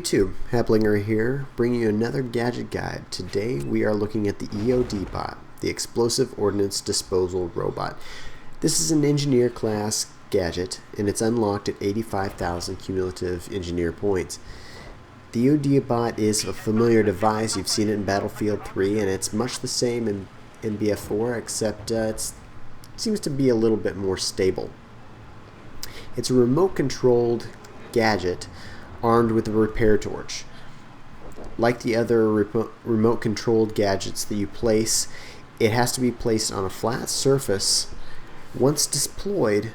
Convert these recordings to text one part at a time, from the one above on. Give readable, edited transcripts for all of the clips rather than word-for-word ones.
YouTube, Haplinger here, bringing you another gadget guide. Today we are looking at the EOD bot, the Explosive Ordnance Disposal Robot. This is an engineer class gadget and it's unlocked at 85,000 cumulative engineer points. The EOD bot is a familiar device. You've seen it in Battlefield 3 and it's much the same in BF4 except it seems to be a little bit more stable. It's a remote controlled gadget armed with a repair torch. Like the other remote controlled gadgets that you place, it has to be placed on a flat surface. Once deployed,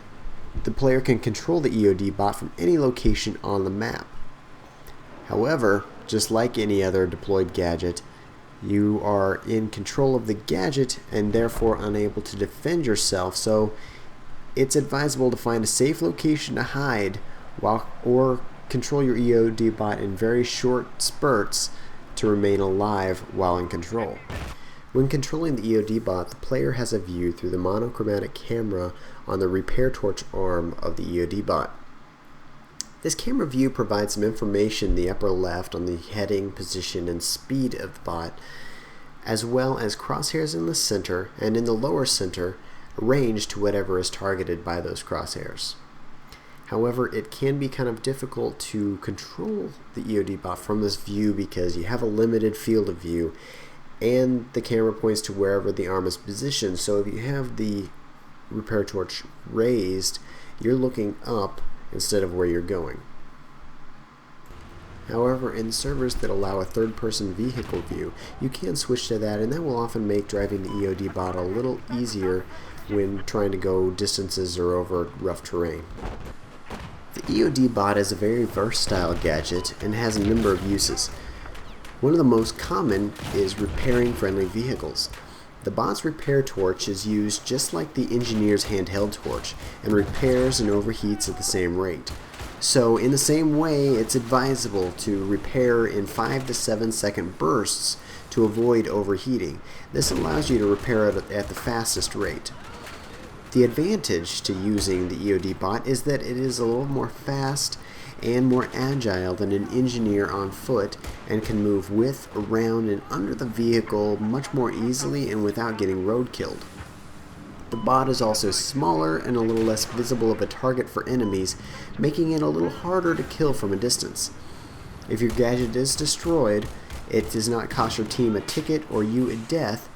the player can control the EOD bot from any location on the map. However, just like any other deployed gadget, you are in control of the gadget and therefore unable to defend yourself, so it's advisable to find a safe location to hide or control your EOD bot in very short spurts to remain alive while in control. When controlling the EOD bot, the player has a view through the monochromatic camera on the repair torch arm of the EOD bot. This camera view provides some information in the upper left on the heading, position, and speed of the bot, as well as crosshairs in the center and in the lower center, arranged to whatever is targeted by those crosshairs. However, it can be kind of difficult to control the EOD bot from this view because you have a limited field of view and the camera points to wherever the arm is positioned. So if you have the repair torch raised, you're looking up instead of where you're going. However, in servers that allow a third-person vehicle view, you can switch to that, and that will often make driving the EOD bot a little easier when trying to go distances or over rough terrain. The EOD bot is a very versatile gadget and has a number of uses. One of the most common is repairing friendly vehicles. The bot's repair torch is used just like the engineer's handheld torch and repairs and overheats at the same rate. So in the same way, it's advisable to repair in 5 to 7 second bursts to avoid overheating. This allows you to repair it at the fastest rate. The advantage to using the EOD bot is that it is a little more fast and more agile than an engineer on foot and can move with, around, and under the vehicle much more easily and without getting road killed. The bot is also smaller and a little less visible of a target for enemies, making it a little harder to kill from a distance. If your gadget is destroyed, it does not cost your team a ticket or you a death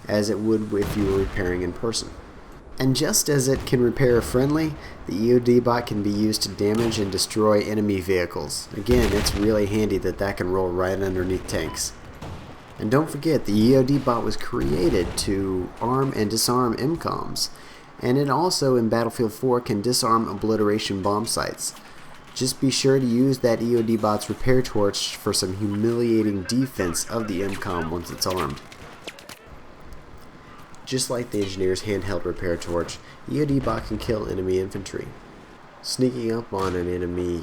as it would if you were repairing in person. And just as it can repair friendly, the EOD bot can be used to damage and destroy enemy vehicles. Again, it's really handy that can roll right underneath tanks. And don't forget, the EOD bot was created to arm and disarm MCOMs, and it also in Battlefield 4 can disarm obliteration bomb sites. Just be sure to use that EOD bot's repair torch for some humiliating defense of the MCOM once it's armed. Just like the engineer's handheld repair torch, the EOD bot can kill enemy infantry. Sneaking up on an enemy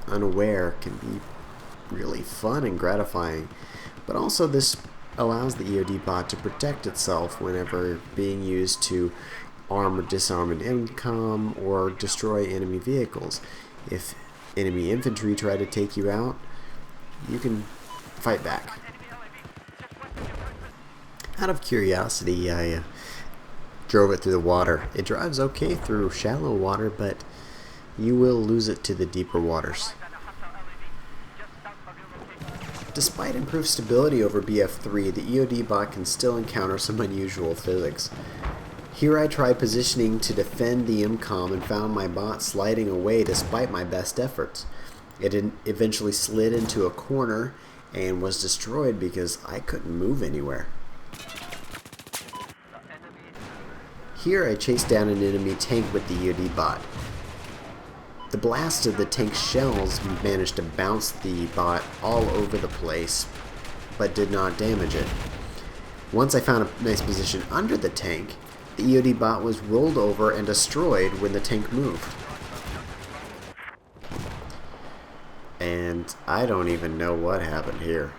unaware can be really fun and gratifying, but also this allows the EOD bot to protect itself whenever being used to arm or disarm an MCOM or destroy enemy vehicles. If enemy infantry try to take you out, you can fight back. Out of curiosity, I drove it through the water. It drives okay through shallow water, but you will lose it to the deeper waters. Despite improved stability over BF3, the EOD bot can still encounter some unusual physics. Here I tried positioning to defend the MCOM and found my bot sliding away despite my best efforts. It eventually slid into a corner and was destroyed because I couldn't move anywhere. Here I chased down an enemy tank with the EOD bot. The blast of the tank's shells managed to bounce the bot all over the place, but did not damage it. Once I found a nice position under the tank, the EOD bot was rolled over and destroyed when the tank moved. And I don't even know what happened here.